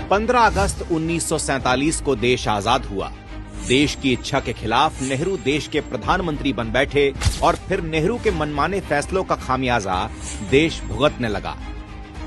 15 अगस्त 1947 को देश आजाद हुआ। देश की इच्छा के खिलाफ नेहरू देश के प्रधानमंत्री बन बैठे और फिर नेहरू के मनमाने फैसलों का खामियाजा देश भुगतने लगा।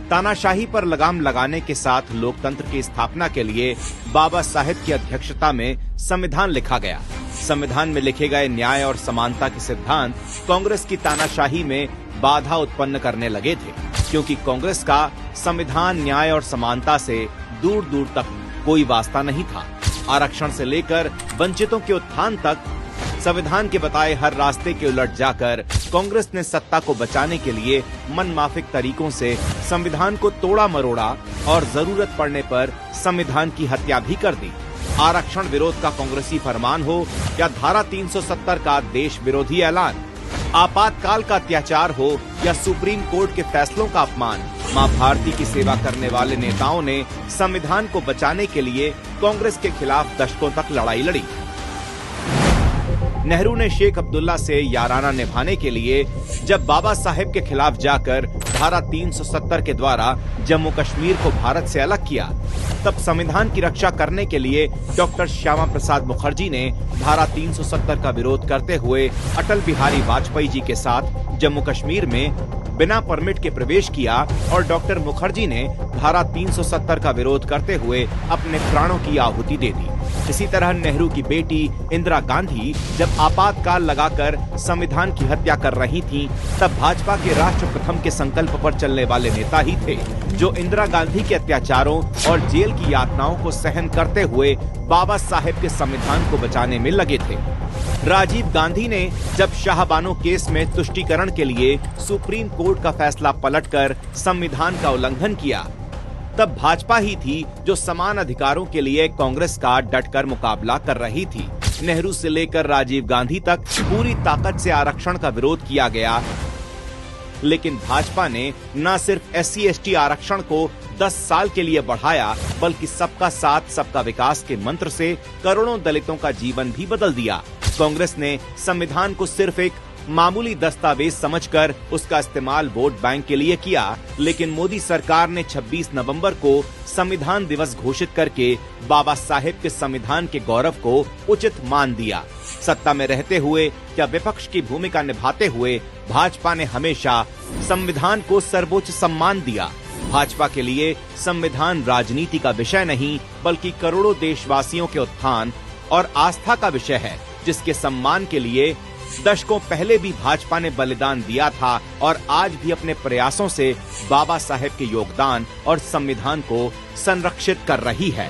तानाशाही पर लगाम लगाने के साथ लोकतंत्र की स्थापना के लिए बाबा साहेब की अध्यक्षता में संविधान लिखा गया। संविधान में लिखे गए न्याय और समानता के सिद्धांत कांग्रेस की तानाशाही में बाधा उत्पन्न करने लगे थे, क्योंकि कांग्रेस का संविधान, न्याय और समानता से दूर दूर तक कोई वास्ता नहीं था। आरक्षण से लेकर वंचितों के उत्थान तक संविधान के बताए हर रास्ते के उलट जाकर कांग्रेस ने सत्ता को बचाने के लिए मनमाफिक तरीकों से संविधान को तोड़ा मरोड़ा और जरूरत पड़ने पर संविधान की हत्या भी कर दी। आरक्षण विरोध का कांग्रेसी फरमान हो या धारा 370 का देश विरोधी ऐलान, आपातकाल का अत्याचार हो या सुप्रीम कोर्ट के फैसलों का अपमान, मां भारती की सेवा करने वाले नेताओं ने संविधान को बचाने के लिए कांग्रेस के खिलाफ दशकों तक लड़ाई लड़ी। नेहरू ने शेख अब्दुल्ला से याराना निभाने के लिए जब बाबा साहेब के खिलाफ जाकर धारा 370 के द्वारा जम्मू कश्मीर को भारत से अलग किया, तब संविधान की रक्षा करने के लिए डॉक्टर श्यामा प्रसाद मुखर्जी ने धारा 370 का विरोध करते हुए अटल बिहारी वाजपेयी जी के साथ जम्मू कश्मीर में बिना परमिट के प्रवेश किया और डॉक्टर मुखर्जी ने धारा 370 का विरोध करते हुए अपने प्राणों की आहुति दे दी। इसी तरह नेहरू की बेटी इंदिरा गांधी जब आपातकाल लगाकर संविधान की हत्या कर रही थीं, तब भाजपा के राष्ट्र प्रथम के संकल्प पर चलने वाले नेता ही थे, जो इंदिरा गांधी के अत्याचारों और जेल की यातनाओं को सहन करते हुए बाबा साहेब के संविधान को बचाने में लगे थे। राजीव गांधी ने जब शाहबानो केस में तुष्टीकरण के लिए सुप्रीम कोर्ट का फैसला पलटकर संविधान का उल्लंघन किया, तब भाजपा ही थी जो समान अधिकारों के लिए कांग्रेस का डटकर मुकाबला कर रही थी। नेहरू से लेकर राजीव गांधी तक पूरी ताकत से आरक्षण का विरोध किया गया, लेकिन भाजपा ने न सिर्फ SC/ST आरक्षण को 10 साल के लिए बढ़ाया, बल्कि सबका साथ सबका विकास के मंत्र से करोड़ों दलितों का जीवन भी बदल दिया। कांग्रेस ने संविधान को सिर्फ एक मामूली दस्तावेज समझकर उसका इस्तेमाल वोट बैंक के लिए किया, लेकिन मोदी सरकार ने 26 नवंबर को संविधान दिवस घोषित करके बाबा साहेब के संविधान के गौरव को उचित मान दिया। सत्ता में रहते हुए या विपक्ष की भूमिका निभाते हुए भाजपा ने हमेशा संविधान को सर्वोच्च सम्मान दिया। भाजपा के लिए संविधान राजनीति का विषय नहीं, बल्कि करोड़ों देशवासियों के उत्थान और आस्था का विषय है, जिसके सम्मान के लिए दशकों पहले भी भाजपा ने बलिदान दिया था और आज भी अपने प्रयासों से बाबा साहेब के योगदान और संविधान को संरक्षित कर रही है।